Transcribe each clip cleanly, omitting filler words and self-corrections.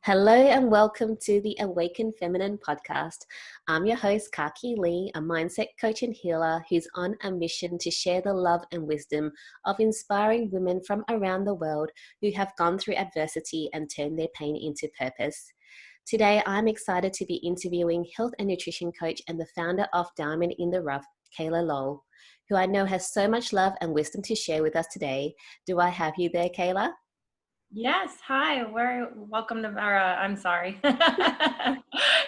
Hello and welcome to the Awaken Feminine podcast. I'm your host, Kaki Lee, a mindset coach and healer who's on a mission to share the love and wisdom of inspiring women from around the world who have gone through adversity and turned their pain into purpose. Today, I'm excited to be interviewing health and nutrition coach and the founder of Diamond in the Rough, Kayla Lowell, who I know has so much love and wisdom to share with us today. Do I have you there, Kayla? Yes. Hi. Welcome to our, I'm sorry.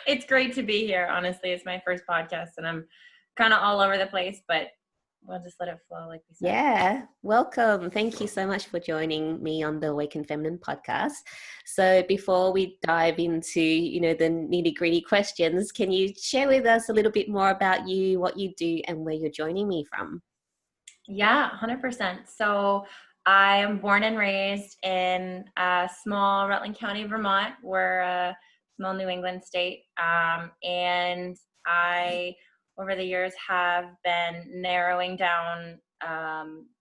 It's great to be here. Honestly, it's my first podcast and I'm kind of all over the place, but we'll just let it flow like we said. Yeah, welcome. Thank you so much for joining me on the Awaken Feminine podcast. So before we dive into, the nitty-gritty questions, can you share with us a little bit more about you, what you do, and where you're joining me from? Yeah, 100%. So I am born and raised in small Rutland County, Vermont. We're a small New England state. And I, over the years, have been narrowing down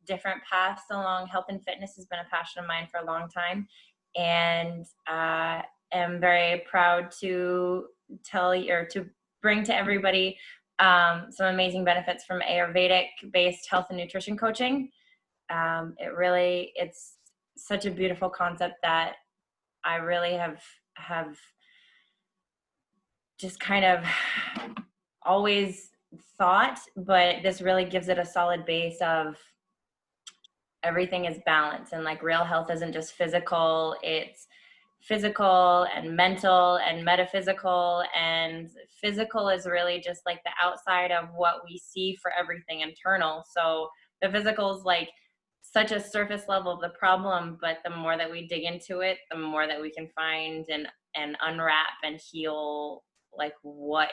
different paths along health and fitness has been a passion of mine for a long time. And am very proud to tell you or to bring to everybody some amazing benefits from Ayurvedic-based health and nutrition coaching. It's such a beautiful concept that I really have just kind of always thought, but this really gives it a solid base of everything is balance, and like real health isn't just physical, it's physical and mental and metaphysical, and physical is really just like the outside of what we see for everything internal. So the physical is like such a surface level of the problem, but the more that we dig into it, the more that we can find and unwrap and heal like what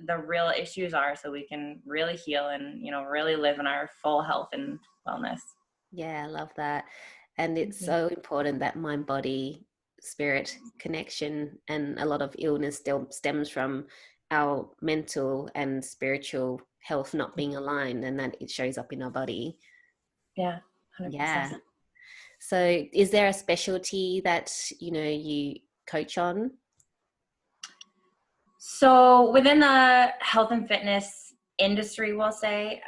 the real issues are, so we can really heal and really live in our full health and wellness. Yeah, I love that. And it's so important, that mind body spirit connection, and a lot of illness still stems from our mental and spiritual health not being aligned, and that it shows up in our body. Yeah, 100%. Yeah. So is there a specialty that, you coach on? So within the health and fitness industry, we'll say,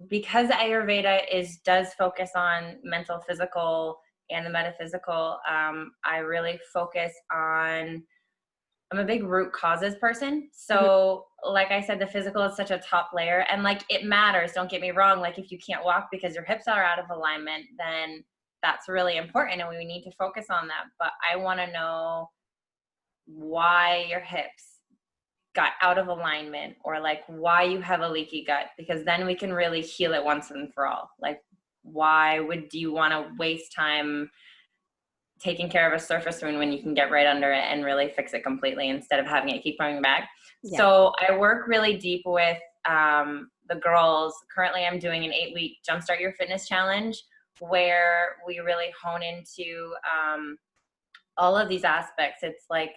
because Ayurveda does focus on mental, physical, and the metaphysical, I really focus on, I'm a big root causes person. So like I said, the physical is such a top layer, and like it matters, don't get me wrong. Like if you can't walk because your hips are out of alignment, then that's really important and we need to focus on that. But I want to know why your hips got out of alignment, or like why you have a leaky gut, because then we can really heal it once and for all. Like, why would you want to waste time taking care of a surface wound when you can get right under it and really fix it completely instead of having it keep coming back? Yeah. So I work really deep with the girls. Currently I'm doing an 8-week Jumpstart Your Fitness challenge where we really hone into all of these aspects. It's like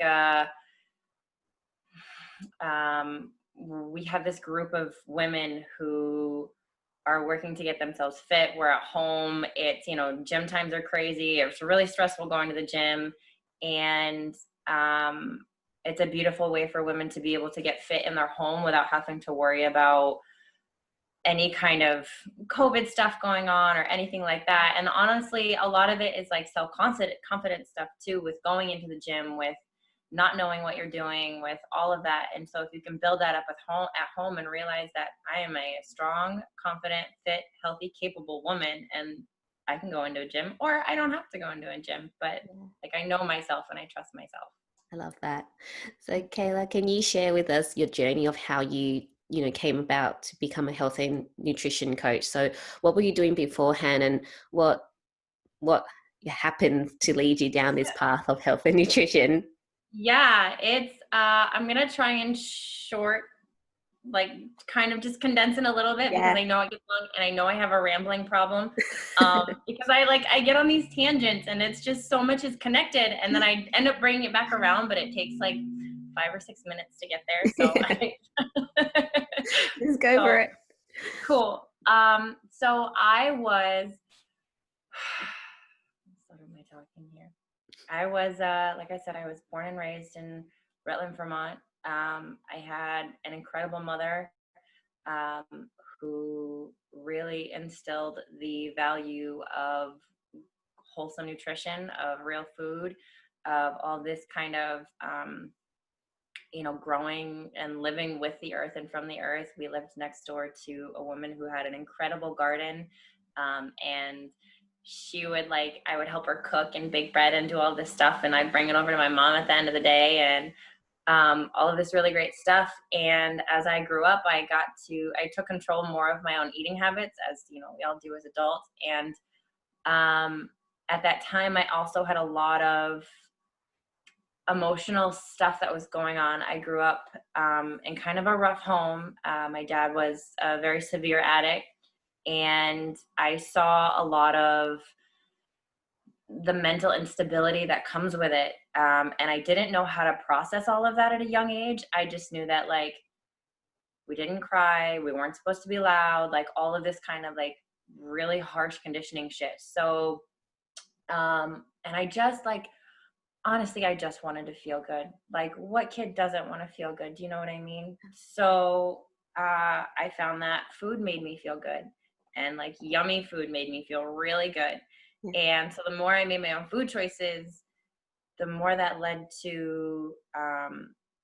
we have this group of women who are working to get themselves fit. We're at home. It's, gym times are crazy. It's really stressful going to the gym. And it's a beautiful way for women to be able to get fit in their home without having to worry about any kind of COVID stuff going on or anything like that. And honestly, a lot of it is like self-confidence stuff too, with going into the gym, with not knowing what you're doing, with all of that. And so if you can build that up at home and realize that I am a strong, confident, fit, healthy, capable woman, and I can go into a gym, or I don't have to go into a gym, but like I know myself and I trust myself. I love that. So Kayla, can you share with us your journey of how you came about to become a health and nutrition coach? So what were you doing beforehand, and what happened to lead you down this path of health and nutrition? Yeah, it's I'm gonna try and kind of just condense it a little bit, because I know it gets long and I know I have a rambling problem. Because I get on these tangents and it's just so much is connected, and then I end up bringing it back around, but it takes like 5 or 6 minutes to get there. So Just go for it. Cool. So I was what am I talking here? I was, like I said, I was born and raised in Rutland, Vermont. I had an incredible mother um, who really instilled the value of wholesome nutrition, of real food, of all this kind of, growing and living with the earth and from the earth. We lived next door to a woman who had an incredible garden. And she would I would help her cook and bake bread and do all this stuff. And I'd bring it over to my mom at the end of the day. And all of this really great stuff. And as I grew up, I took control more of my own eating habits, as we all do as adults. And at that time, I also had a lot of emotional stuff that was going on. I grew up in kind of a rough home. My dad was a very severe addict, and I saw a lot of the mental instability that comes with it. And I didn't know how to process all of that at a young age. I just knew that we didn't cry, we weren't supposed to be loud, all of this kind of really harsh conditioning shit. So, and I just honestly, I just wanted to feel good. What kid doesn't want to feel good? Do you know what I mean? So I found that food made me feel good, and yummy food made me feel really good. Yeah. And so the more I made my own food choices, the more that led to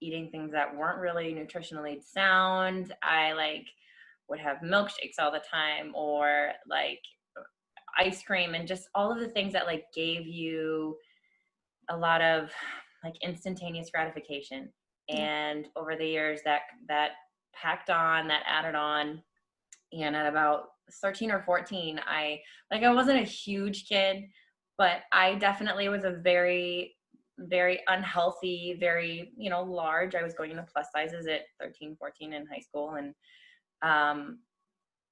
eating things that weren't really nutritionally sound. I would have milkshakes all the time, or ice cream, and just all of the things that gave you a lot of instantaneous gratification. Yeah. And over the years that added on. And at about 13 or 14, I wasn't a huge kid, but I definitely was a very, very unhealthy, very, large. I was going into plus sizes at 13, 14 in high school. And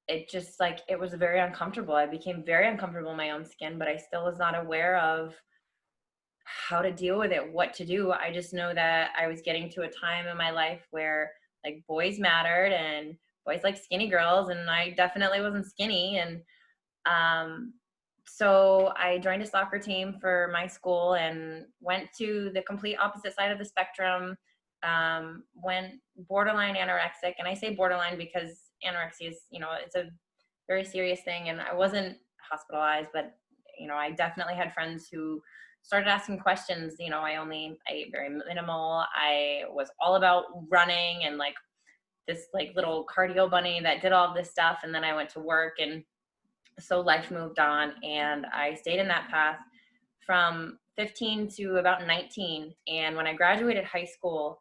it just it was very uncomfortable. I became very uncomfortable in my own skin, but I still was not aware of how to deal with it, what to do. I just know that I was getting to a time in my life where boys mattered, and boys like skinny girls, and I definitely wasn't skinny. And so I joined a soccer team for my school and went to the complete opposite side of the spectrum. Went borderline anorexic, and I say borderline because anorexia is, it's a very serious thing. And I wasn't hospitalized, but I definitely had friends who started asking questions. I ate very minimal. I was all about running and this little cardio bunny that did all this stuff. And then I went to work, and so life moved on, and I stayed in that path from 15 to about 19. And when I graduated high school,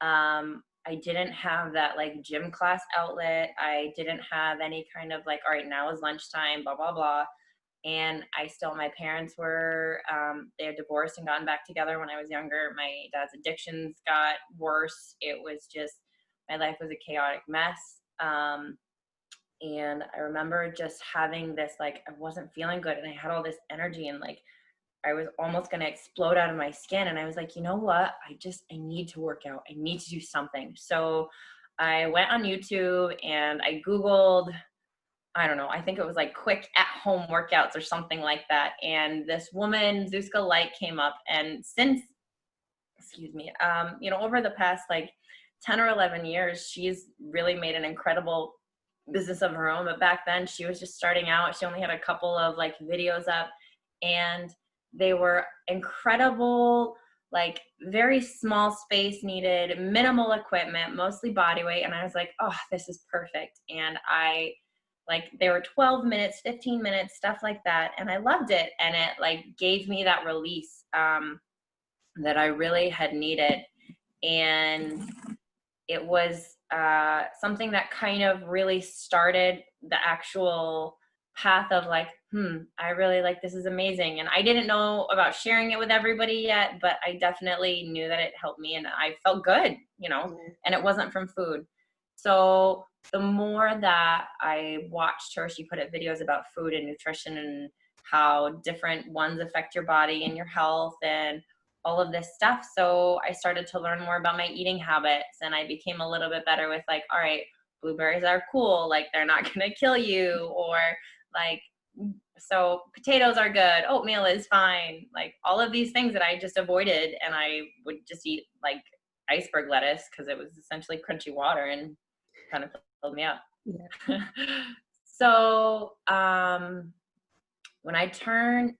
I didn't have that gym class outlet. I didn't have any kind of all right, now is lunchtime, blah, blah, blah. And my parents were, they had divorced and gotten back together when I was younger. My dad's addictions got worse. It was just, my life was a chaotic mess. And I remember just having this, I wasn't feeling good, and I had all this energy, and I was almost going to explode out of my skin. And I was like, you know what? I need to work out. I need to do something. So I went on YouTube and I Googled, I don't know, I think it was quick at home workouts or something like that. And this woman, Zuzka Light, came up. And since, over the past 10 or 11 years, she's really made an incredible business of her own. But back then she was just starting out. She only had a couple of videos up, and they were incredible, very small space needed, minimal equipment, mostly body weight. And I was like, oh, this is perfect. And they were 12 minutes, 15 minutes, stuff like that. And I loved it. And it gave me that release that I really had needed. And it was something that kind of really started the actual path of I really this is amazing. And I didn't know about sharing it with everybody yet, but I definitely knew that it helped me, and I felt good, and it wasn't from food. So the more that I watched her, she put up videos about food and nutrition and how different ones affect your body and your health and all of this stuff. So I started to learn more about my eating habits, and I became a little bit better with all right, blueberries are cool. They're not going to kill you, or So potatoes are good. Oatmeal is fine. Like all of these things that I just avoided, and I would just eat like iceberg lettuce because it was essentially crunchy water and kind of filled me up. Yeah. So when I turned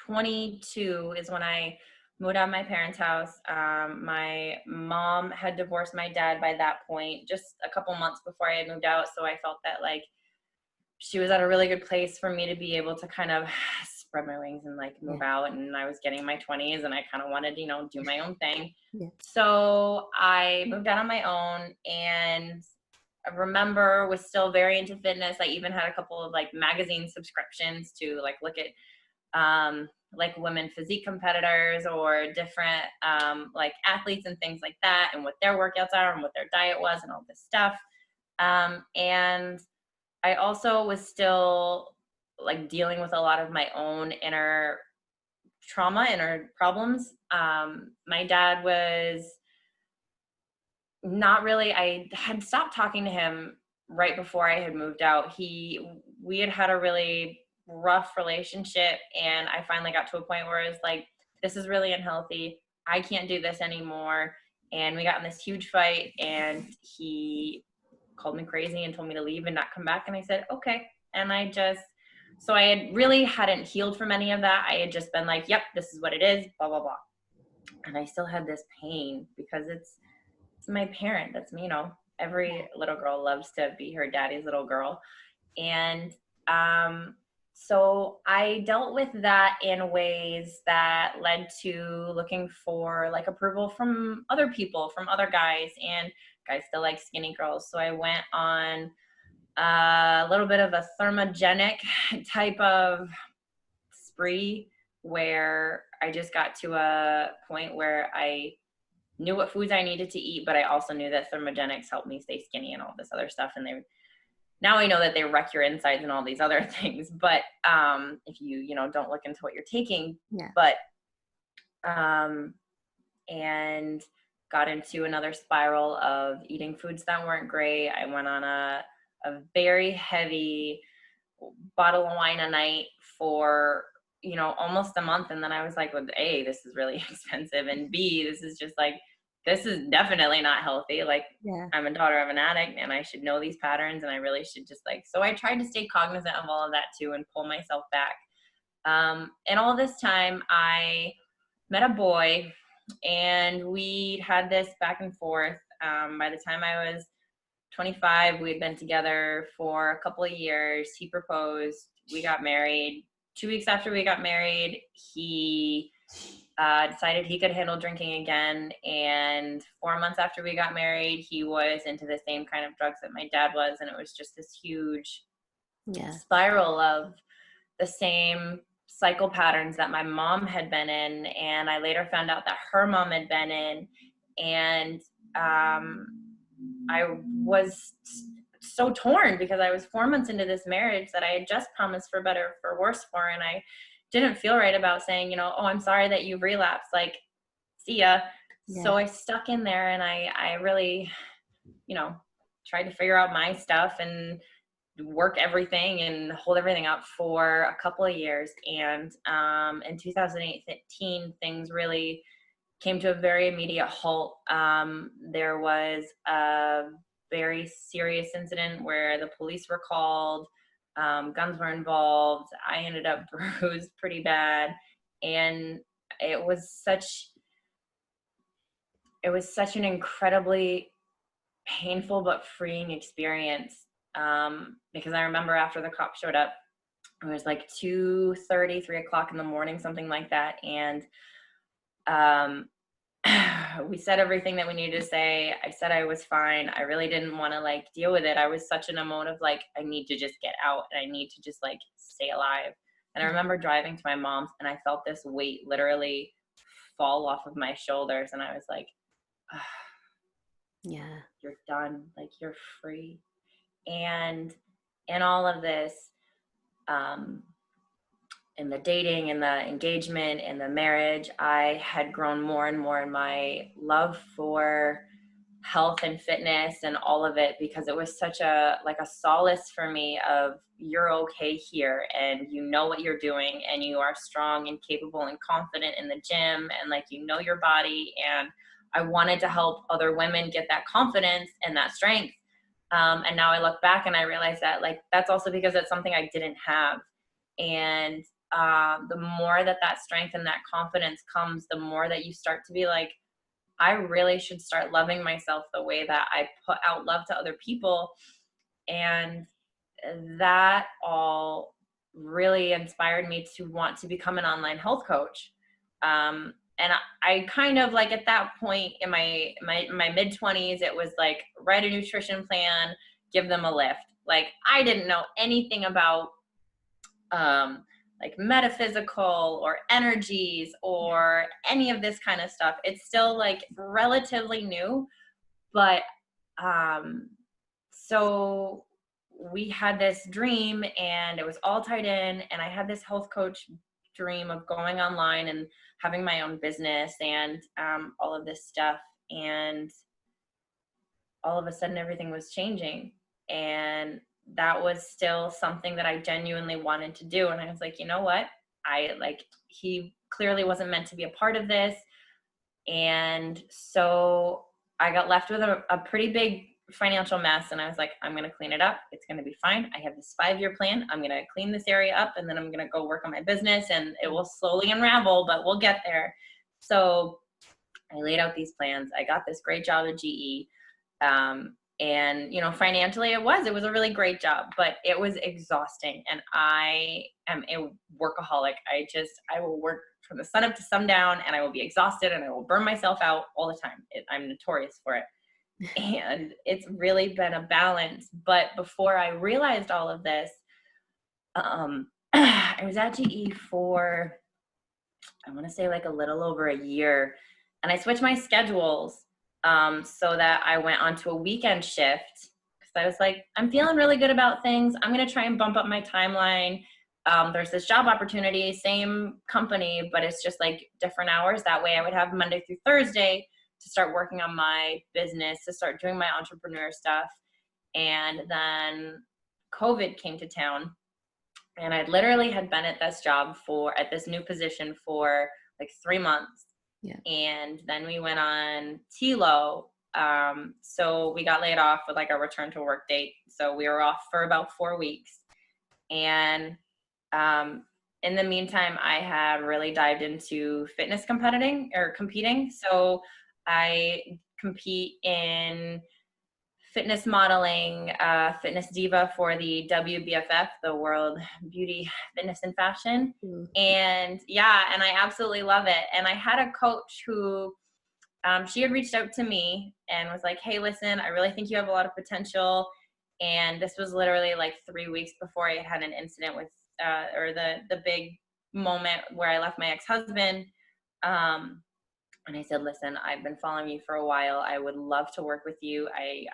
22 is when I moved out of my parents' house. My mom had divorced my dad by that point, just a couple months before I had moved out. So I felt that like she was at a really good place for me to be able to kind of spread my wings and like move out. And I was getting my 20s and I kind of wanted to, do my own thing. Yeah. So I moved out on my own, and I remember was still very into fitness. I even had a couple of like magazine subscriptions to like look at like women physique competitors or different like athletes and things like that, and what their workouts are and what their diet was and all this stuff. And I also was still like dealing with a lot of my own inner trauma, inner problems. My dad was not really, I had stopped talking to him right before I had moved out. We had a really rough relationship, and I finally got to a point where it was like, this is really unhealthy. I can't do this anymore. And we got in this huge fight, and he called me crazy and told me to leave and not come back. And I said, okay. And so I had really hadn't healed from any of that. I had just been like, yep, this is what it is, blah, blah, blah. And I still had this pain because it's my parent. That's me, every little girl loves to be her daddy's little girl. And so I dealt with that in ways that led to looking for like approval from other people, from other guys, and guys still like skinny girls. So I went on a little bit of a thermogenic type of spree where I just got to a point where I knew what foods I needed to eat, but I also knew that thermogenics helped me stay skinny and all this other stuff. And now I know that they wreck your insides and all these other things. But if you don't look into what you're taking, but and got into another spiral of eating foods that weren't great. I went on a very heavy bottle of wine a night for almost a month, and then I was like, well, A, this is really expensive, and B, this is definitely not healthy. Like, I'm a daughter of an addict, and I should know these patterns, and I really should just so I tried to stay cognizant of all of that too and pull myself back. And all this time I met a boy, and we had this back and forth. By the time I was 25, we had been together for a couple of years. He proposed, we got married. 2 weeks after we got married, he decided he could handle drinking again. And 4 months after we got married, he was into the same kind of drugs that my dad was. And it was just this huge spiral of the same cycle patterns that my mom had been in. And I later found out that her mom had been in. And I was so torn because I was 4 months into this marriage that I had just promised for better, for worse for, and I didn't feel right about saying, oh, I'm sorry that you've relapsed, like, see ya. So I stuck in there, and I really, tried to figure out my stuff and work everything and hold everything up for a couple of years. And in 2018, things really came to a very immediate halt. There was a very serious incident where the police were called, guns were involved. I ended up bruised pretty bad, and it was such an incredibly painful but freeing experience. Because I remember after the cops showed up, it was like 2:30, 3 o'clock in the morning, something like that, and we said everything that we needed to say. I said I was fine. I really didn't want to deal with it. I was such in a mode of I need to just get out, and I need to just stay alive. And I remember driving to my mom's, and I felt this weight literally fall off of my shoulders, and I was like, you're done. You're free. And in all of this, in the dating and the engagement and the marriage, I had grown more and more in my love for health and fitness and all of it, because it was such a solace for me of, you're okay here and you know what you're doing and you are strong and capable and confident in the gym, and like, you know your body. And I wanted to help other women get that confidence and that strength. And now I look back and I realize that, like, that's also because it's something I didn't have. And the more that strength and that confidence comes, the more that you start to be like, I really should start loving myself the way that I put out love to other people. And that all really inspired me to want to become an online health coach. And I kind of, like, at that point in my mid 20s, it was like, write a nutrition plan, give them a lift. Like, I didn't know anything about like metaphysical or energies or any of this kind of stuff. It's still like relatively new, but so we had this dream and it was all tied in, and I had this health coach dream of going online and having my own business and all of this stuff. And all of a sudden everything was changing, and that was still something that I genuinely wanted to do. And I was like, you know what? He clearly wasn't meant to be a part of this. And so I got left with a pretty big financial mess. And I was like, I'm going to clean it up. It's going to be fine. I have this 5-year plan. I'm going to clean this area up, and then I'm going to go work on my business, and it will slowly unravel, but we'll get there. So I laid out these plans. I got this great job at GE. And, you know, financially it was a really great job, but it was exhausting. And I am a workaholic. I will work from the sun up to sundown, and I will be exhausted and I will burn myself out all the time. I'm notorious for it. And it's really been a balance. But before I realized all of this, I was at GE for, I want to say, like a little over a year, and I switched my schedules so that I went onto a weekend shift, because I was like, I'm feeling really good about things. I'm going to try and bump up my timeline. There's this job opportunity, same company, but it's just like different hours. That way I would have Monday through Thursday to start working on my business, to start doing my entrepreneur stuff. And then COVID came to town, and I literally had been at this new position for like 3 months. Yeah. And then we went on TLO. So we got laid off with like a return to work date. So we were off for about 4 weeks. And in the meantime, I had really dived into fitness competing. So I compete in fitness modeling, fitness diva for the WBFF, the World Beauty, Fitness and Fashion. And yeah, and I absolutely love it. And I had a coach who, she had reached out to me and was like, hey, listen, I really think you have a lot of potential. And this was literally like 3 weeks before I had an incident with, or the big moment where I left my ex-husband. And I said, listen, I've been following you for a while. I would love to work with you. I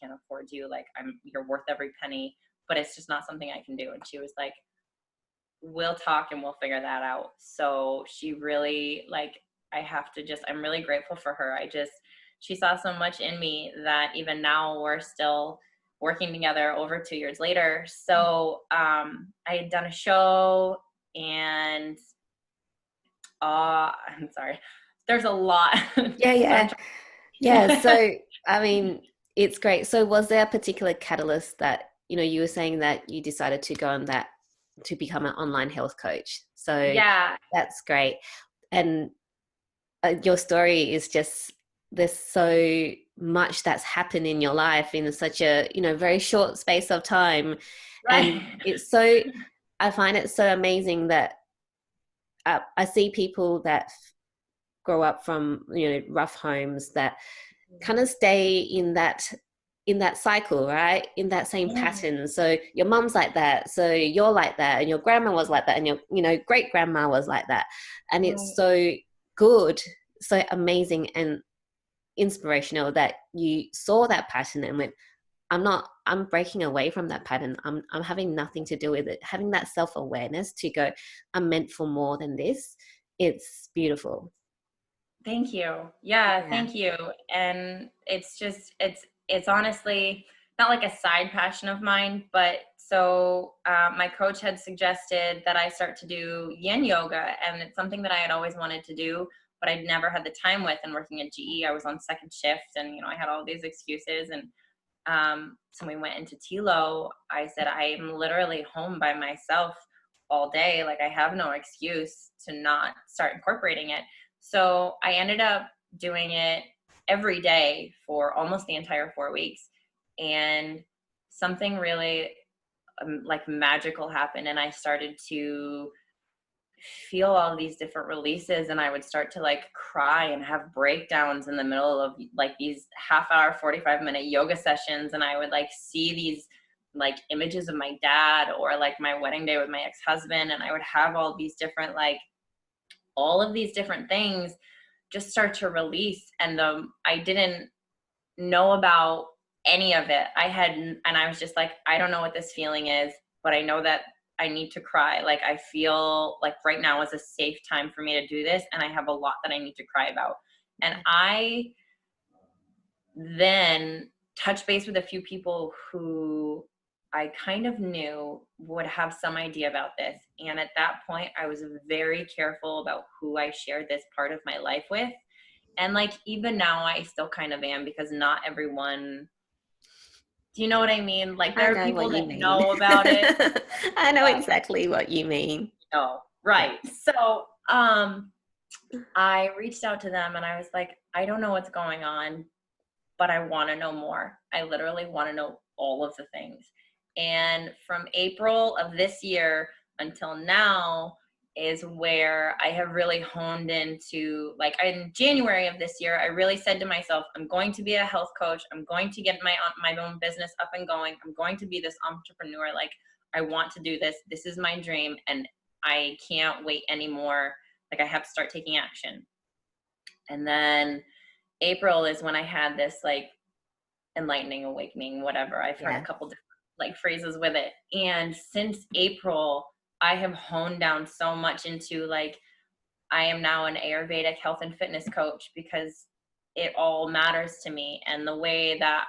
can't afford you. Like, you're worth every penny, but it's just not something I can do. And she was like, we'll talk and we'll figure that out. So she really, like, I'm really grateful for her. She saw so much in me that even now we're still working together over 2 years later. So I had done a show, and I'm sorry. There's a lot. Yeah. So, I mean, it's great. So was there a particular catalyst that, you were saying that you decided to go on that, to become an online health coach? So yeah, that's great. And your story is just, there's so much that's happened in your life in such a, very short space of time. right. And I find it so amazing that I see people that grow up from rough homes that kind of stay in that cycle, right, in that same pattern. So your mom's like that, so you're like that, and your grandma was like that, and your great grandma was like that. And it's so good, so amazing and inspirational that you saw that pattern and went, I'm breaking away from that pattern. I'm having nothing to do with it. Having that self-awareness to go, I'm meant for more than this. It's beautiful. Thank you. Yeah, Yeah. thank you. And it's honestly not like a side passion of mine, but so my coach had suggested that I start to do yin yoga, and it's something that I had always wanted to do, but I'd never had the time with. And working at GE, I was on second shift, and I had all these excuses. And so we went into Tilo. I said, I am literally home by myself all day. Like, I have no excuse to not start incorporating it. So I ended up doing it every day for almost the entire 4 weeks. And something really like magical happened. And I started to feel all these different releases, and I would start to like cry and have breakdowns in the middle of like these half hour 45-minute yoga sessions. And I would like see these like images of my dad, or like my wedding day with my ex-husband, and I would have all these different like all of these different things just start to release. And I didn't know about any of it. And I was just like, I don't know what this feeling is, but I know that I need to cry. Like, I feel like right now is a safe time for me to do this, and I have a lot that I need to cry about. And I then touched base with a few people who I kind of knew would have some idea about this. And at that point, I was very careful about who I shared this part of my life with. And like, even now, I still kind of am, because not everyone, do you know what I mean? Like, I there are know people what you that mean. know about it, I know but exactly what you mean. no, Yeah. right. So, I reached out to them, and I was like, I don't know what's going on, but I want to know more. I literally want to know all of the things. And from April of this year until now is where I have really honed into, like, in January of this year, I really said to myself, I'm going to be a health coach. I'm going to get my own business up and going. I'm going to be this entrepreneur. Like, I want to do this. This is my dream, and I can't wait anymore. Like, I have to start taking action. And then April is when I had this like enlightening, awakening, whatever. I've heard a Yeah. couple different like phrases with it. And since April, I have honed down so much into like, I am now an Ayurvedic health and fitness coach, because it all matters to me. And the way that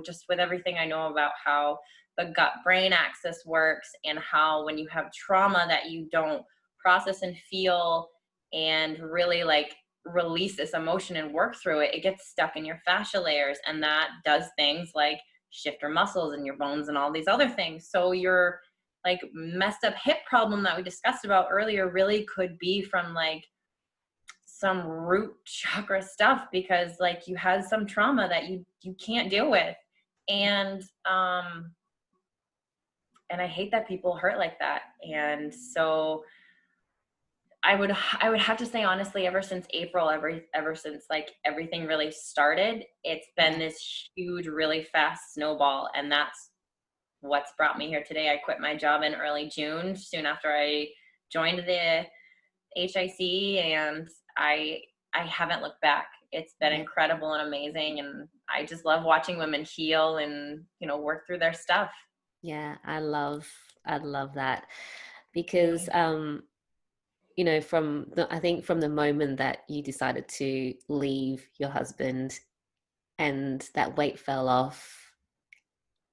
just with everything I know about how the gut brain axis works, and how when you have trauma that you don't process and feel and really like release this emotion and work through it, it gets stuck in your fascia layers, and that does things like shift your muscles and your bones and all these other things. So your like messed up hip problem that we discussed about earlier really could be from like some root chakra stuff, because like you had some trauma that you can't deal with. And I hate that people hurt like that. And so I would have to say, honestly, ever since April, ever since like everything really started, it's been Yeah. this huge, really fast snowball. And that's what's brought me here today. I quit my job in early June, soon after I joined the HIC, and I haven't looked back. It's been Yeah. incredible and amazing, and I just love watching women heal and work through their stuff. Yeah. I love that because, You. I think from the moment that you decided to leave your husband and that weight fell off,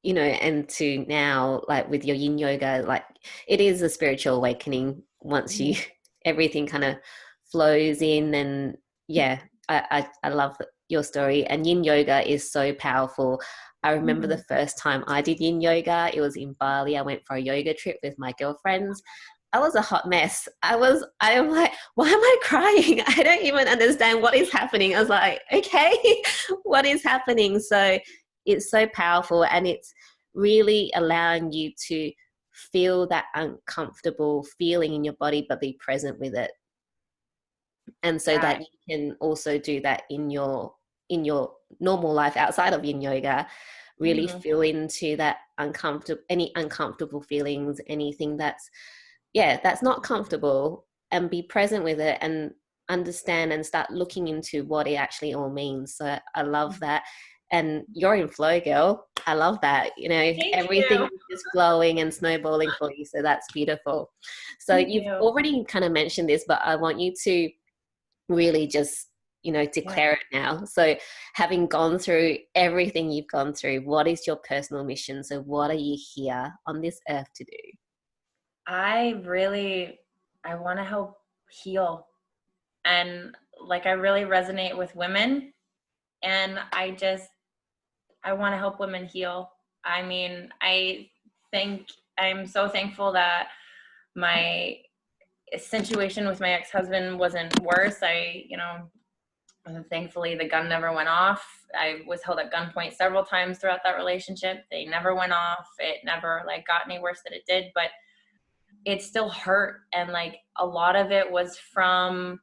and to now, like with your yin yoga, like it is a spiritual awakening once you, Mhm. everything kind of flows in. And yeah, I love your story. And yin yoga is so powerful. I remember the Mhm. first time I did yin yoga, it was in Bali. I went for a yoga trip with my girlfriends. I was a hot mess. I am like, why am I crying? I don't even understand what is happening. I was like, okay, what is happening? So it's so powerful, and it's really allowing you to feel that uncomfortable feeling in your body, but be present with it. And so Yeah. that you can also do that in your normal life outside of yin yoga, really Mhm. feel into that any uncomfortable feelings, anything that's not comfortable, and be present with it and understand and start looking into what it actually all means. So I love that. And you're in flow, girl. I love that. Thank Everything you. is just flowing and snowballing for you. So that's beautiful. So Thank you've you. already kind of mentioned this, but I want you to really just Yeah. declare it now. So having gone through everything you've gone through, what is your personal mission? So what are you here on this earth to do? I want to help heal. And like, I really resonate with women, and I want to help women heal. I mean, I think I'm so thankful that my situation with my ex-husband wasn't worse. Thankfully the gun never went off. I was held at gunpoint several times throughout that relationship. They never went off. It never like got any worse than it did, but it still hurt. And like a lot of it was from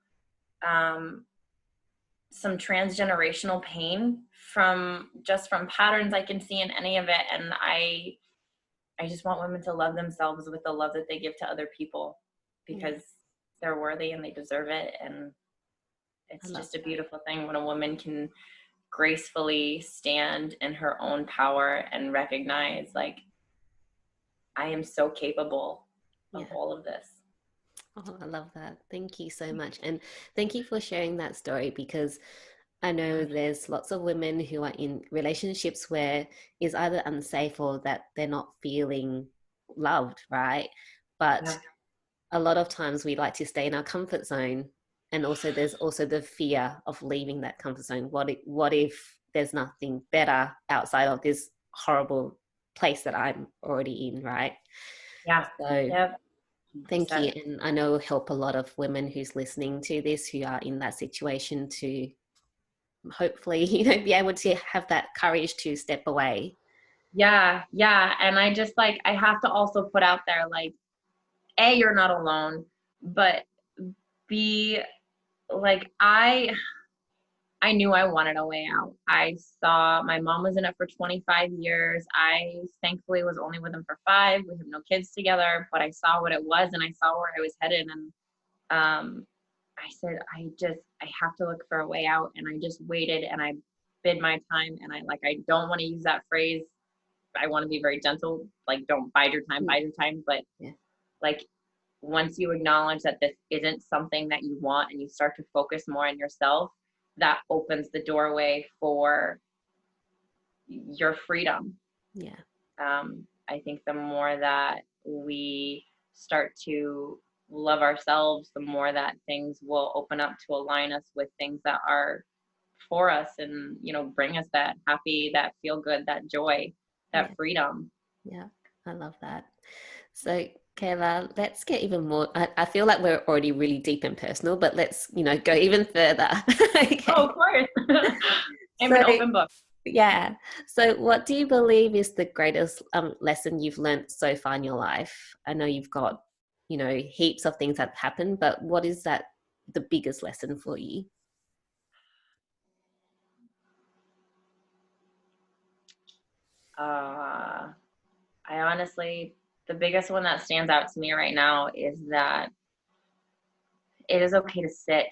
some transgenerational pain from patterns I can see in any of it. And I just want women to love themselves with the love that they give to other people, because they're worthy and they deserve it. And it's just a beautiful thing when a woman can gracefully stand in her own power and recognize, like, I am so capable of all of this. Oh, I love that. Thank you so much. And thank you for sharing that story, because I know there's lots of women who are in relationships where it's either unsafe or that they're not feeling loved, right? But a lot of times we like to stay in our comfort zone. And also there's also the fear of leaving that comfort zone. What if there's nothing better outside of this horrible place that I'm already in, right? Yeah. So Yep. thank you. And I know it will help a lot of women who's listening to this who are in that situation to hopefully, be able to have that courage to step away. Yeah. And I just like, I have to also put out there, like, A, you're not alone, but B, like, I knew I wanted a way out. I saw my mom was in it for 25 years. I thankfully was only with him for 5. We have no kids together, but I saw what it was and I saw where I was headed. And I said, I have to look for a way out. And I just waited and I bid my time. And I don't want to use that phrase. I want to be very gentle, like, don't bide your time, bide your time. But like, once you acknowledge that this isn't something that you want and you start to focus more on yourself, that opens the doorway for your freedom. I think the more that we start to love ourselves, the more that things will open up to align us with things that are for us and, bring us that happy, that feel good, that joy, that freedom. Yeah, I love that. So, Kayla, let's get even more. I feel like we're already really deep and personal, but let's, go even further. Okay. Oh, of course. I'm an open book. Yeah. So, what do you believe is the greatest lesson you've learned so far in your life? I know you've got, heaps of things that happen, but what is the biggest lesson for you? I honestly, the biggest one that stands out to me right now is that it is okay to sit.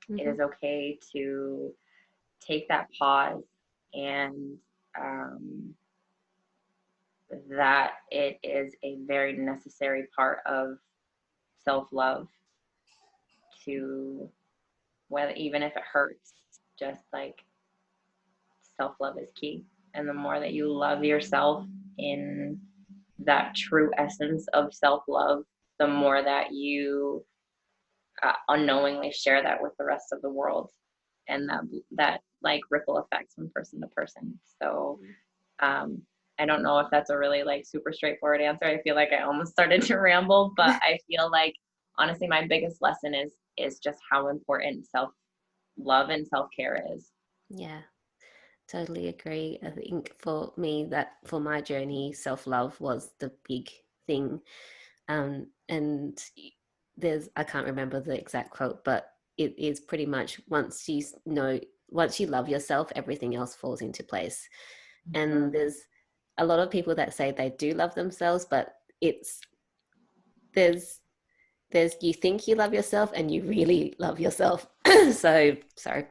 It is okay to take that pause, and that it is a very necessary part of self-love, to, whether, even if it hurts, just like, self-love is key. And the more that you love yourself in that true essence of self-love, the more that you unknowingly share that with the rest of the world, and that like ripple effects from person to person. So I don't know if that's a really like super straightforward answer. I feel like I almost started to ramble, but I feel like honestly my biggest lesson is just how important self-love and self-care is. Yeah. Totally agree. I think for me, that for my journey, self-love was the big thing. And I can't remember the exact quote, but it is pretty much once you love yourself, everything else falls into place. And there's a lot of people that say they do love themselves, but there's you think you love yourself and you really love yourself. So sorry.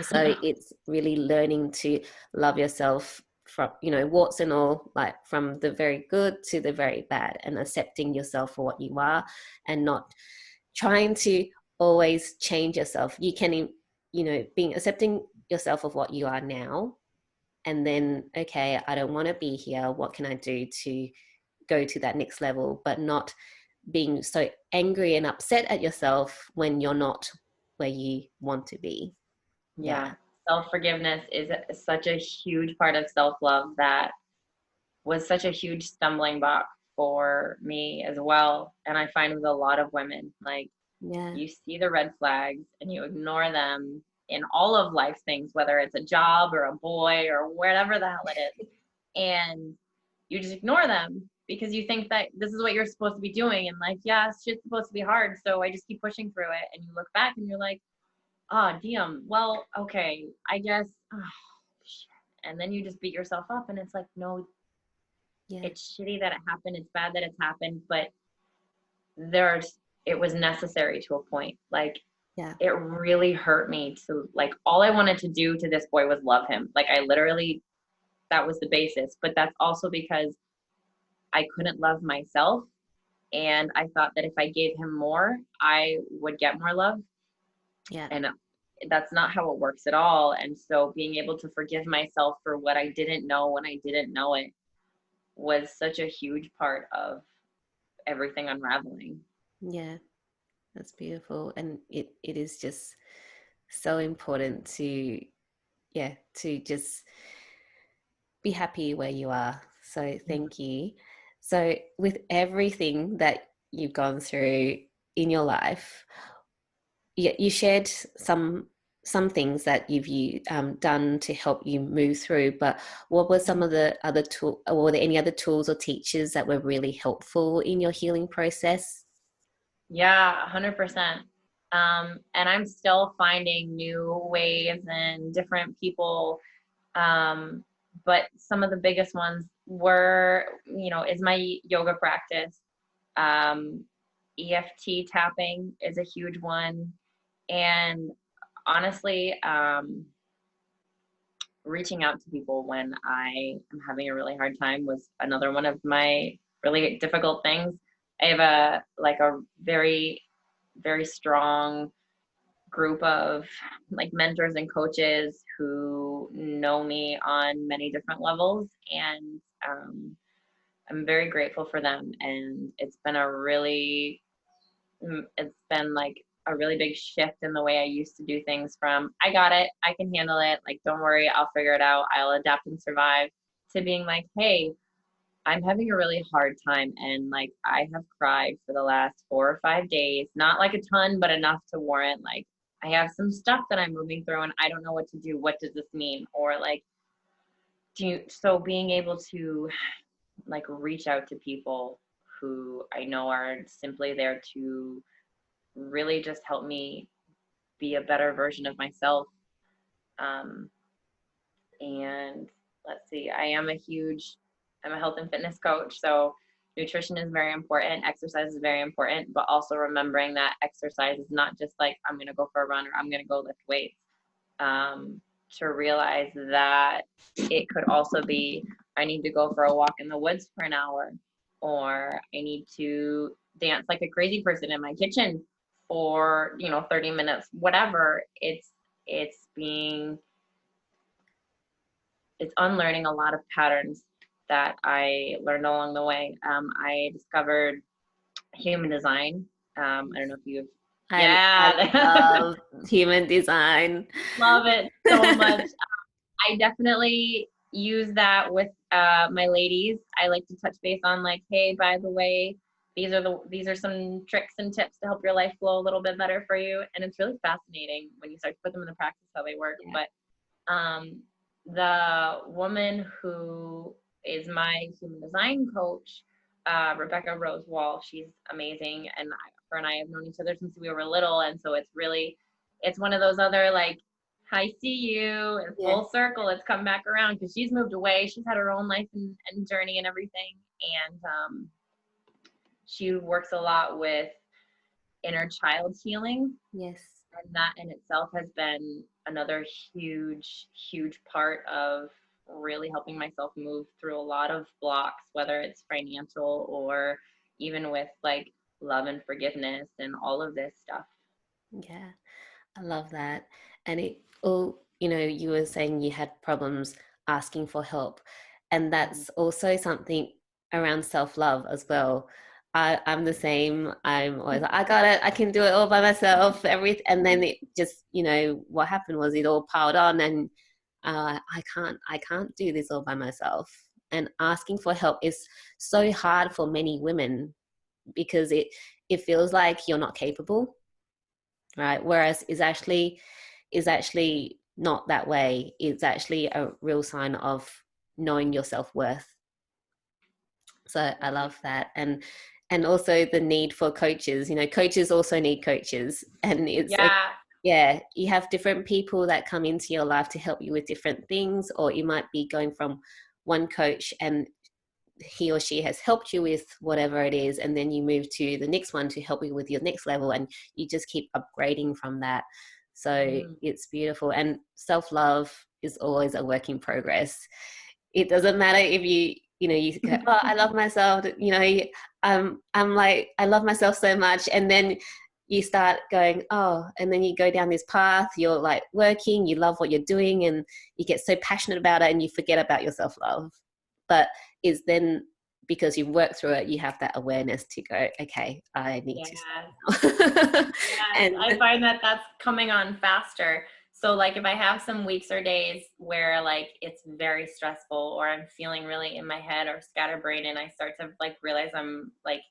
So it's really learning to love yourself from, warts and all, like from the very good to the very bad, and accepting yourself for what you are, and not trying to always change yourself. You can, being accepting yourself of what you are now, and then, okay, I don't want to be here. What can I do to go to that next level? But not being so angry and upset at yourself when you're not where you want to be. Yeah. Yeah. Self-forgiveness is such a huge part of self-love that was such a huge stumbling block for me as well. And I find with a lot of women, like, Yeah. you see the red flags and you ignore them in all of life's things, whether it's a job or a boy or whatever the hell it is. And you just ignore them because you think that this is what you're supposed to be doing. And like, yeah, shit's supposed to be hard. So I just keep pushing through it. And you look back and you're like, oh, damn. Well, okay, I guess. Oh, shit. And then you just beat yourself up. And it's like, no, Yeah. it's shitty that it happened. It's bad that it's happened. But there's, it was necessary to a point. Like, Yeah. it really hurt me to, like, all I wanted to do to this boy was love him. Like, I literally, that was the basis. But that's also because I couldn't love myself. And I thought that if I gave him more, I would get more love. Yeah. And that's not how it works at all. And so being able to forgive myself for what I didn't know when I didn't know it was such a huge part of everything unraveling. Yeah. That's beautiful. And it is just so important to, yeah, to just be happy where you are. So thank you. So with everything that you've gone through in your life, you shared some things that you've done to help you move through. But what were some of the other tools? Were there any other tools or teachers that were really helpful in your healing process? Yeah, 100%. And I'm still finding new ways and different people. Um, but some of the biggest ones were, is my yoga practice. Um, EFT tapping is a huge one. And honestly, reaching out to people when I am having a really hard time was another one of my really difficult things. I have a very, very strong group of like mentors and coaches who know me on many different levels, and I'm very grateful for them. And it's been like a really big shift in the way I used to do things, from I got it, I can handle it, like, don't worry, I'll figure it out, I'll adapt and survive, to being like, hey, I'm having a really hard time, and like, I have cried for the last 4 or 5 days, not like a ton, but enough to warrant, like, I have some stuff that I'm moving through and I don't know what to do. What does this mean? Or like, so being able to like reach out to people who I know are simply there to really just help me be a better version of myself. Um, and let's see, I'm a health and fitness coach. So nutrition is very important, exercise is very important, but also remembering that exercise is not just like, I'm going to go for a run or I'm going to go lift weights. Um, to realize that it could also be, I need to go for a walk in the woods for an hour, or I need to dance like a crazy person in my kitchen for 30 minutes, whatever. It's being it's unlearning a lot of patterns that I learned along the way. I discovered human design. I don't know if you've, I yeah, love human design. love it so much. I definitely use that with my ladies. I like to touch base on like, hey, by the way, these are some tricks and tips to help your life flow a little bit better for you. And it's really fascinating when you start to put them into practice how they work. Yeah. But the woman who is my human design coach, Rebecca Rosewall, she's amazing, and her and I have known each other since we were little, and so it's one of those other like, I see you in Yeah. full circle. It's come back around because she's moved away. She's had her own life and journey and everything, and she works a lot with inner child healing, Yes. and that in itself has been another huge, huge part of really helping myself move through a lot of blocks, whether it's financial or even with like love and forgiveness and all of this stuff. Yeah, I love that. And it all, you know, you were saying you had problems asking for help. And Mhm. that's also something around self-love as well. I'm the same. I'm always like, I got it. I can do it all by myself. And then it just, you know, what happened was it all piled on, and I can't do this all by myself. And asking for help is so hard for many women because it feels like you're not capable, right? Whereas is actually not that way. It's actually a real sign of knowing your self-worth. So I love that. And also the need for coaches. You know, coaches also need coaches. And it's like, Yeah. yeah, you have different people that come into your life to help you with different things, or you might be going from one coach and he or she has helped you with whatever it is, and then you move to the next one to help you with your next level, and you just keep upgrading from that. So Mhm. it's beautiful, and self-love is always a work in progress. It doesn't matter if you know you go, oh, I love myself, you know, I'm like, I love myself so much, and then you start going, oh, and then you go down this path, you're like working, you love what you're doing, and you get so passionate about it and you forget about your self-love. But is then because you've worked through it, you have that awareness to go, okay, I need to Yes. stop. Yes, And I find that that's coming on faster. So like if I have some weeks or days where like it's very stressful or I'm feeling really in my head or scatterbrained and I start to like realize I'm like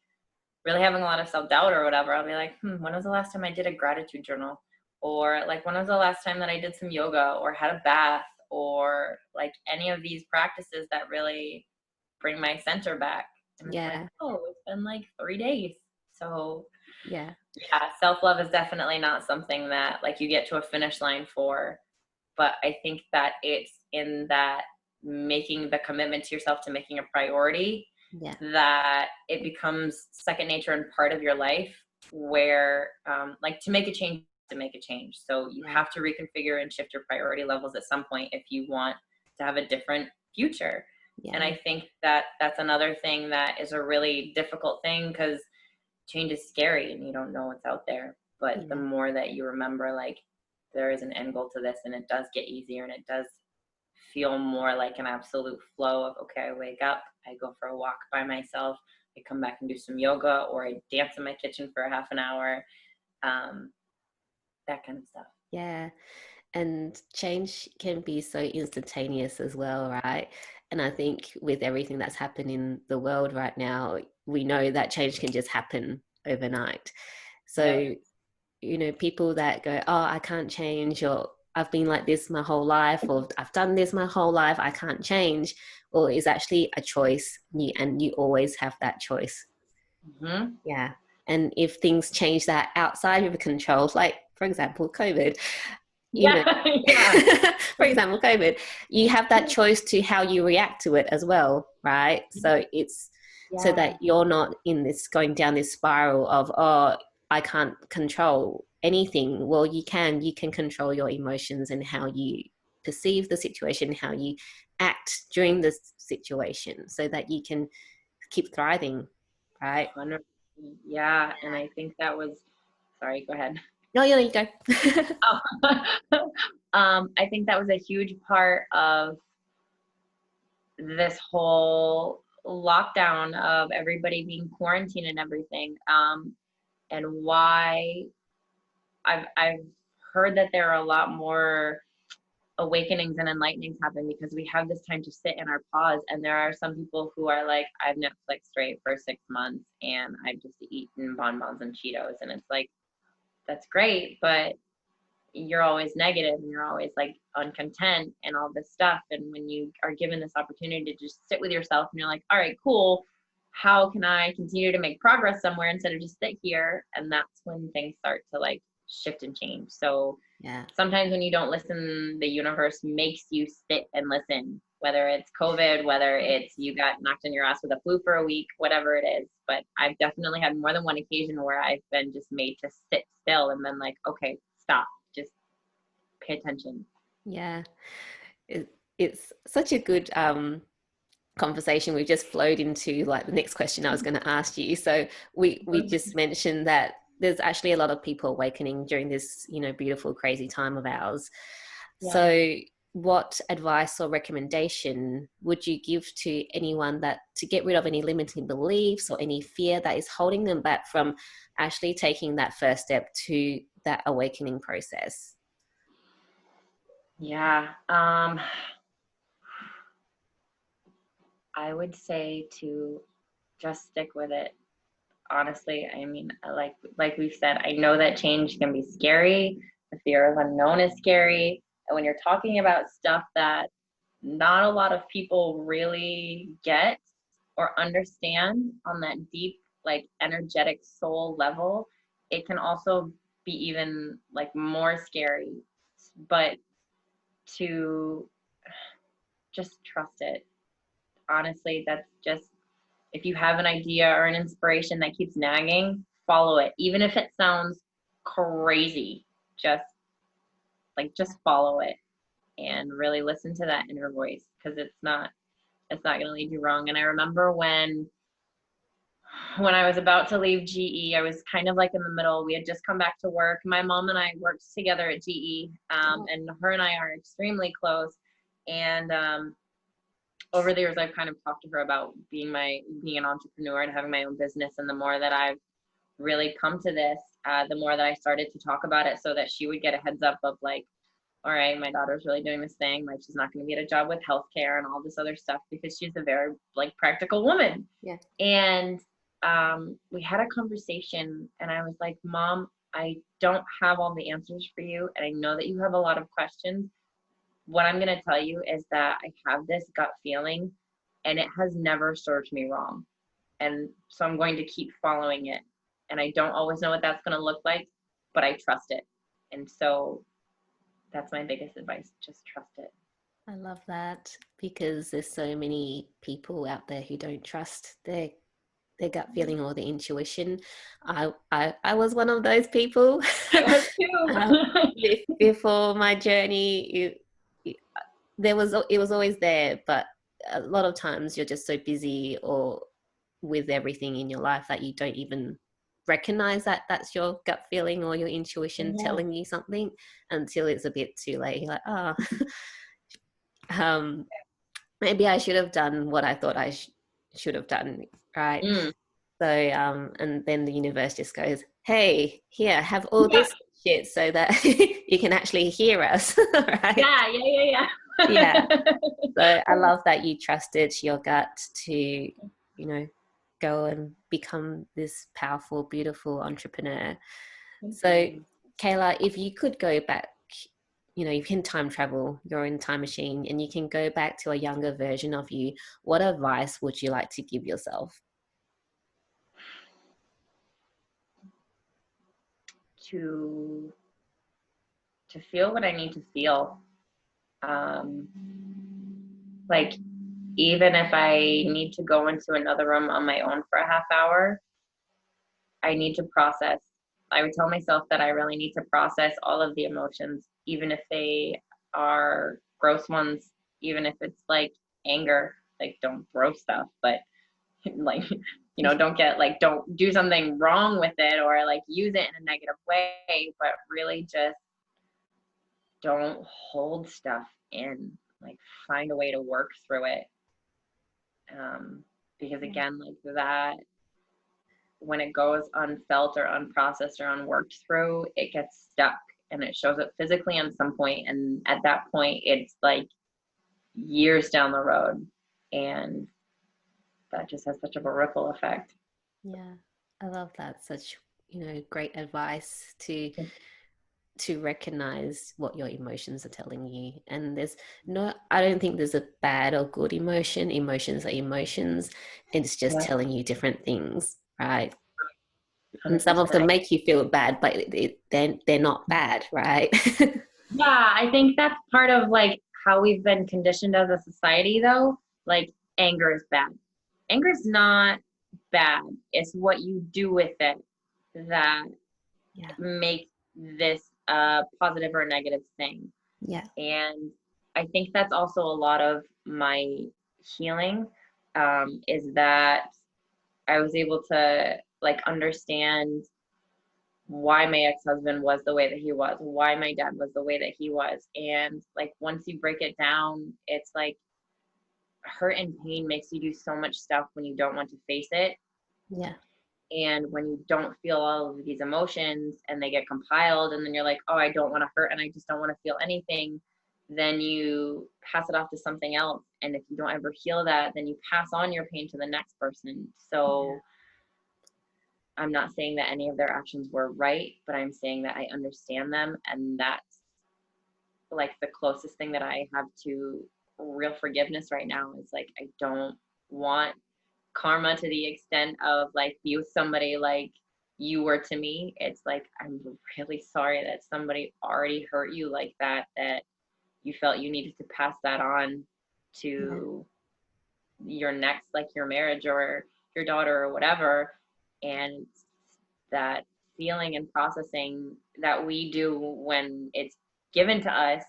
really having a lot of self-doubt or whatever, I'll be like, when was the last time I did a gratitude journal? Or like when was the last time that I did some yoga or had a bath or like any of these practices that really bring my center back? And it's like, yeah, oh, it's been like 3 days. So yeah, yeah, self-love is definitely not something that like you get to a finish line for, but I think that it's in that making the commitment to yourself to making a priority yeah, that it becomes second nature and part of your life where like to make a change, to make a change, so you yeah, have to reconfigure and shift your priority levels at some point if you want to have a different future. And yeah, I think that that's another thing that is a really difficult thing because change is scary and you don't know what's out there. But the yeah, more that you remember, like, there is an end goal to this and it does get easier and it does feel more like an absolute flow of, okay, I wake up, I go for a walk by myself, I come back and do some yoga, or I dance in my kitchen for a half an hour, um, that kind of stuff. yeah. And change can be so instantaneous as well, right? And I think with everything that's happened in the world right now, we know that change can just happen overnight. Yep. So, you know, people that go, oh, I can't change, or I've been like this my whole life, or I've done this my whole life, I can't change, or is actually a choice, and you always have that choice. Hmm. Yeah. And if things change that outside of your control, like for example, COVID, you know, Yeah. Yeah. for example, COVID, you have that choice to how you react to it as well, right? So it's so that Yeah. you're not in this going down this spiral of, oh, I can't control anything. Well, you can control your emotions and how you perceive the situation, how you act during the situation so that you can keep thriving, right? 100%. Yeah. And I think that was, sorry, go ahead. No, you go. Oh. I think that was a huge part of this whole lockdown of everybody being quarantined and everything, and why I've heard that there are a lot more awakenings and enlightenings happen because we have this time to sit in our pause. And there are some people who are like, I've Netflix straight for 6 months and I've just eaten bonbons and Cheetos, and it's like, that's great, but you're always negative and you're always like uncontent and all this stuff. And when you are given this opportunity to just sit with yourself and you're like, all right, cool, how can I continue to make progress somewhere instead of just sit here? And that's when things start to like shift and change. So Yeah, sometimes when you don't listen, the universe makes you sit and listen, whether it's COVID, whether it's you got knocked on your ass with a flu for a week, whatever it is. But I've definitely had more than one occasion where I've been just made to sit still and then like, okay, stop, just pay attention. yeah. It's such a good conversation. We've just flowed into like the next question I was going to ask you. So we just mentioned that there's actually a lot of people awakening during this, beautiful, crazy time of ours. Yeah. So what advice or recommendation would you give to anyone that to get rid of any limiting beliefs or any fear that is holding them back from actually taking that first step to that awakening process? Yeah. I would say to just stick with it. Honestly, I mean, like we've said, I know that change can be scary. The fear of unknown is scary. And when you're talking about stuff that not a lot of people really get or understand on that deep, like energetic soul level, it can also be even like more scary. But to just trust it. Honestly, that's just, if you have an idea or an inspiration that keeps nagging, follow it. Even if it sounds crazy, just just follow it and really listen to that inner voice, because it's not going to lead you wrong. And I remember when I was about to leave GE, I was kind of like in the middle. We had just come back to work. My mom and I worked together at GE, and her and I are extremely close. And over the years, I've kind of talked to her about being an entrepreneur and having my own business. And the more that I've really come to this, the more that I started to talk about it, so that she would get a heads up of like, all right, my daughter's really doing this thing. Like, she's not going to get a job with healthcare and all this other stuff, because she's a very like practical woman. Yeah. And we had a conversation, and I was like, Mom, I don't have all the answers for you, and I know that you have a lot of questions. What I'm going to tell you is that I have this gut feeling, and it has never served me wrong. And so I'm going to keep following it. And I don't always know what that's going to look like, but I trust it. And so that's my biggest advice. Just trust it. I love that, because there's so many people out there who don't trust their gut feeling or their intuition. I was one of those people. I was too. Before my journey, it was always there, but a lot of times you're just so busy or with everything in your life that you don't even recognize that that's your gut feeling or your intuition Yeah. telling you something until it's a bit too late. You're like, oh, maybe I should have done what I thought I should have done, right? Mm. So, and then the universe just goes, hey, here, have all Yeah. this shit so that you can actually hear us, right? Yeah. Yeah. So I love that you trusted your gut to, go and become this powerful, beautiful entrepreneur. So, Kayla, if you could go back, you can time travel, you're in a time machine, and you can go back to a younger version of you, what advice would you like to give yourself? To feel what I need to feel. Like, even if I need to go into another room on my own for a half hour, I need to process. I would tell myself that I really need to process all of the emotions, even if they are gross ones, even if it's like anger. Like, don't throw stuff, but like, don't do something wrong with it or like use it in a negative way, but really just don't hold stuff in. Like, find a way to work through it. Because again, like that, when it goes unfelt or unprocessed or unworked through, it gets stuck and it shows up physically on some point. And at that point, it's like years down the road. And that just has such of a ripple effect. Yeah, I love that. Such, great advice to recognize what your emotions are telling you. And I don't think there's a bad or good emotion. Emotions are emotions. It's just Yeah, telling you different things, right? And some of 100%. them make you feel bad, but they're not bad, right? Yeah, I think that's part of like how we've been conditioned as a society, though. Like, anger is bad. Anger is not bad. It's what you do with it that Yeah. makes this a positive or negative thing. Yeah. And I think that's also a lot of my healing, is that I was able to like understand why my ex-husband was the way that he was, why my dad was the way that he was. And like once you break it down, it's like hurt and pain makes you do so much stuff when you don't want to face it. Yeah. And when you don't feel all of these emotions and they get compiled, and then you're like, oh, I don't want to hurt and I just don't want to feel anything, then you pass it off to something else. And if you don't ever heal that, then you pass on your pain to the next person. So I'm not saying that any of their actions were right, but I'm saying that I understand them. And that's like the closest thing that I have to real forgiveness right now is like, I don't want karma to the extent of like be with somebody like you were to me. It's like, I'm really sorry that somebody already hurt you like that, that you felt you needed to pass that on Yeah. to your next, like your marriage or your daughter or whatever. And that feeling and processing that we do when it's given to us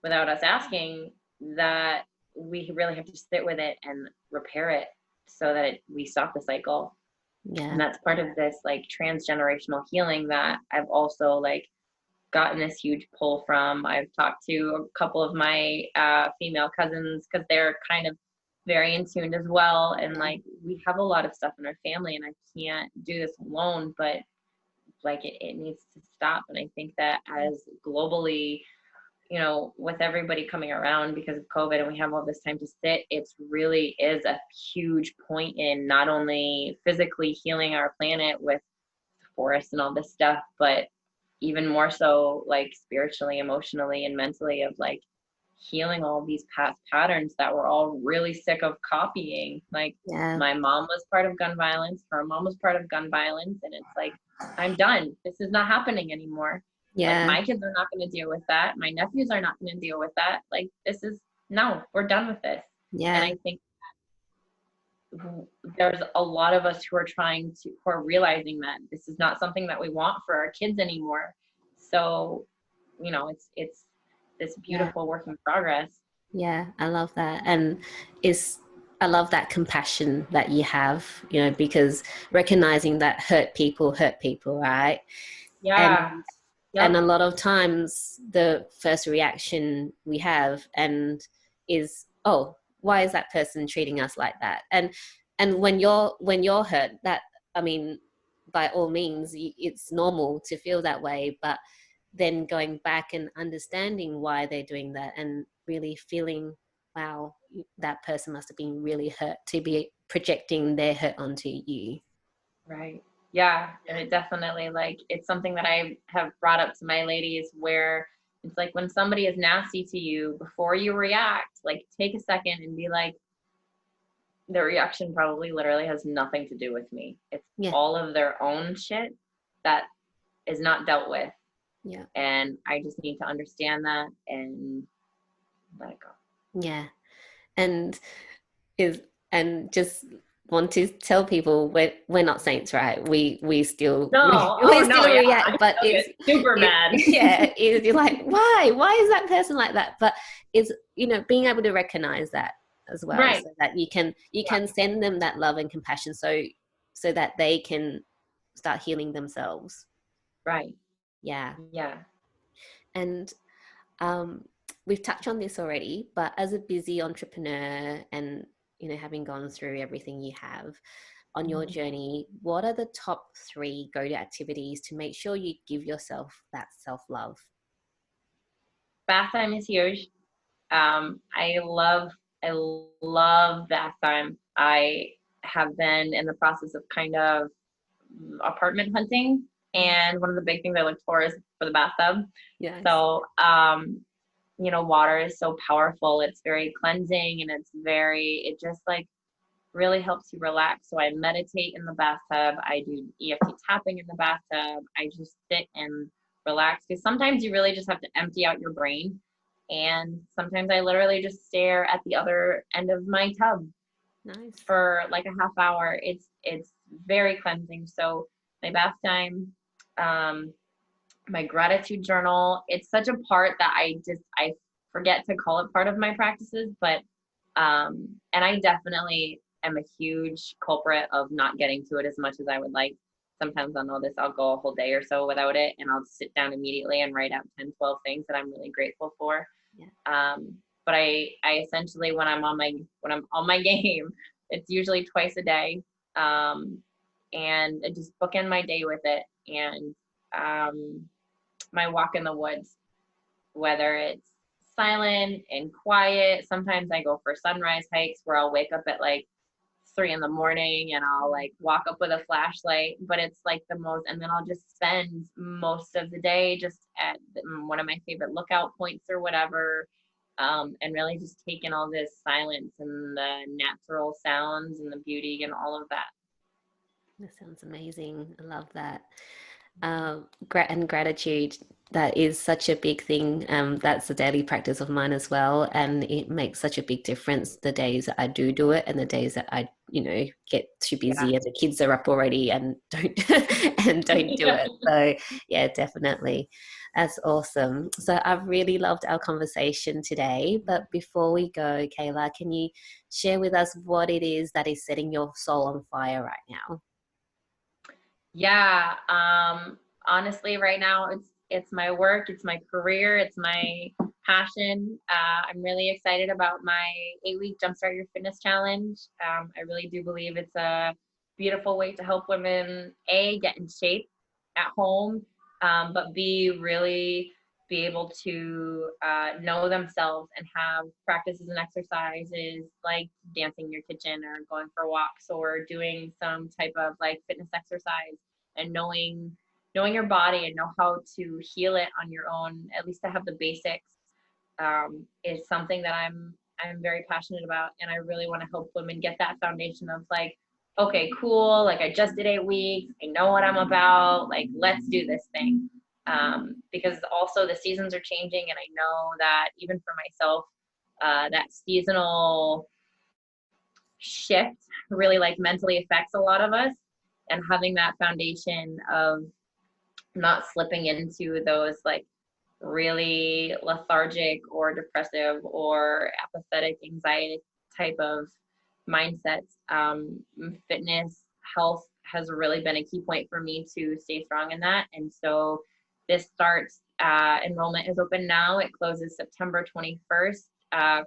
without us asking, that we really have to sit with it and repair it so that we stop the cycle. And Yeah. that's part of this like transgenerational healing that I've also like gotten this huge pull from. I've talked to a couple of my female cousins because they're kind of very in tune as well. And Yeah. like we have a lot of stuff in our family and I can't do this alone, but like it needs to stop. And I think that as globally, you know, with everybody coming around because of COVID and we have all this time to sit, it's really is a huge point in not only physically healing our planet with the forest and all this stuff, but even more so like spiritually, emotionally, and mentally of like healing all these past patterns that we're all really sick of copying. Like Yeah. my mom was part of gun violence, her mom was part of gun violence, and it's like, I'm done. This is not happening anymore. Like Yeah. my kids are not going to deal with that. My nephews are not going to deal with that. Like this is no, we're done with this. And Yeah. I think there's a lot of us who are realizing that this is not something that we want for our kids anymore. So, you know, it's this Yeah. beautiful work in progress. Yeah, I love that. And is I love that compassion that you have, because recognizing that hurt people, right? Yeah. And Yep. a lot of times the first reaction we have is, oh, why is that person treating us like that? And when you're hurt, that, I mean, by all means, it's normal to feel that way, but then going back and understanding why they're doing that and really feeling, wow, that person must have been really hurt to be projecting their hurt onto you. Right. Yeah. And Yeah. it definitely like it's something that I have brought up to my ladies where it's like when somebody is nasty to you, before you react, like take a second and be like, the reaction probably literally has nothing to do with me. It's Yeah. all of their own shit that is not dealt with. Yeah. And I just need to understand that and let it go. Yeah. And is and just want to tell people we're not saints, right? We still No, oh we no, still yeah. react, I but still get super mad. you're like, why is that person like that? But it's, being able to recognize that as well, Right. so that you can send them that love and compassion, so that they can start healing themselves. Right. Yeah. Yeah. And um, we've touched on this already, but as a busy entrepreneur and, having gone through everything you have on your journey, what are the top 3 go-to activities to make sure you give yourself that self-love? Bath time is huge. I love bath time. I have been in the process of kind of apartment hunting, and one of the big things I look for is for the bathtub. Yes. So, water is so powerful. It's very cleansing and it just like really helps you relax. So I meditate in the bathtub. I do EFT tapping in the bathtub. I just sit and relax because sometimes you really just have to empty out your brain. And sometimes I literally just stare at the other end of my tub Nice. for like a half hour. It's very cleansing. So my bath time, my gratitude journal. It's such a part that I forget to call it part of my practices, but and I definitely am a huge culprit of not getting to it as much as I would like. sometimes I'll know this, I'll go a whole day or so without it, and I'll sit down immediately and write out 10, 12 things that I'm really grateful for. Yeah. But I essentially, when I'm on my game, it's usually twice a day. And I just bookend my day with it. And my walk in the woods, whether it's silent and quiet. Sometimes I go for sunrise hikes where I'll wake up at like 3 in the morning and I'll like walk up with a flashlight, but it's like the most, and then I'll just spend most of the day just at one of my favorite lookout points or whatever. And really just taking all this silence and the natural sounds and the beauty and all of that. That sounds amazing. I love that. And gratitude, that is such a big thing. That's a daily practice of mine as well, and it makes such a big difference the days that I do it and the days that I get too busy Yeah. and the kids are up already and don't and don't do it. So yeah, definitely. That's awesome. So I've really loved our conversation today, but before we go, Kayla, can you share with us what it is that is setting your soul on fire right now? Yeah. Honestly, right now it's my work, it's my career, it's my passion. I'm really excited about my 8-week Jumpstart Your Fitness Challenge. I really do believe it's a beautiful way to help women get in shape at home, but really be able to know themselves and have practices and exercises like dancing in your kitchen or going for walks or doing some type of like fitness exercise, and knowing your body and know how to heal it on your own, at least to have the basics, is something that I'm very passionate about. And I really want to help women get that foundation of like, okay, cool, like I just did 8 weeks, I know what I'm about, like let's do this thing. Because also the seasons are changing, and I know that even for myself, that seasonal shift really like mentally affects a lot of us, and having that foundation of not slipping into those like really lethargic or depressive or apathetic anxiety type of mindsets. Fitness health has really been a key point for me to stay strong in that. And so this starts, enrollment is open now. It closes September 21st. The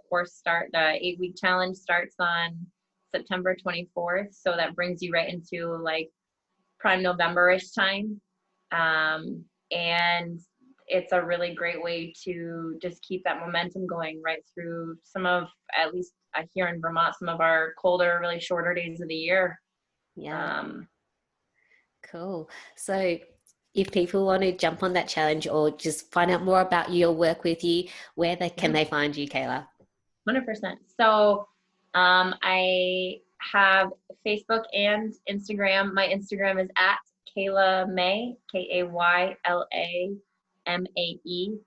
8-week challenge starts on September 24th. So that brings you right into like prime November-ish time. And it's a really great way to just keep that momentum going right through some of, at least here in Vermont, some of our colder, really shorter days of the year. Yeah. Cool. So if people want to jump on that challenge or just find out more about you or work with you, can they find you, Kayla? 100%. So I have Facebook and Instagram. My Instagram is at Kayla May, KaylaMae 0290.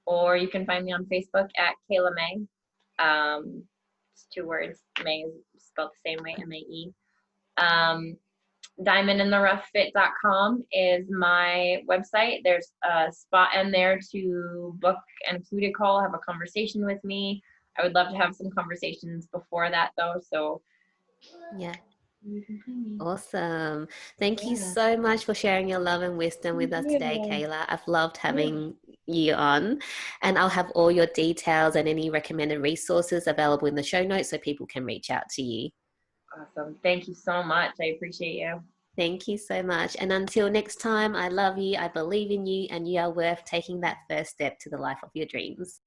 Or you can find me on Facebook at Kayla May. It's 2 words. May is spelled the same way, MAE. Diamondintheroughfit.com is my website. There's a spot in there to book an included call, have a conversation with me. I would love to have some conversations before that though. So Yeah. you can find me. Awesome. Thank you so much for sharing your love and wisdom with us today, Kayla. I've loved having you on, and I'll have all your details and any recommended resources available in the show notes so people can reach out to you. Awesome. Thank you so much. I appreciate you. Thank you so much. And until next time, I love you, I believe in you, and you are worth taking that first step to the life of your dreams.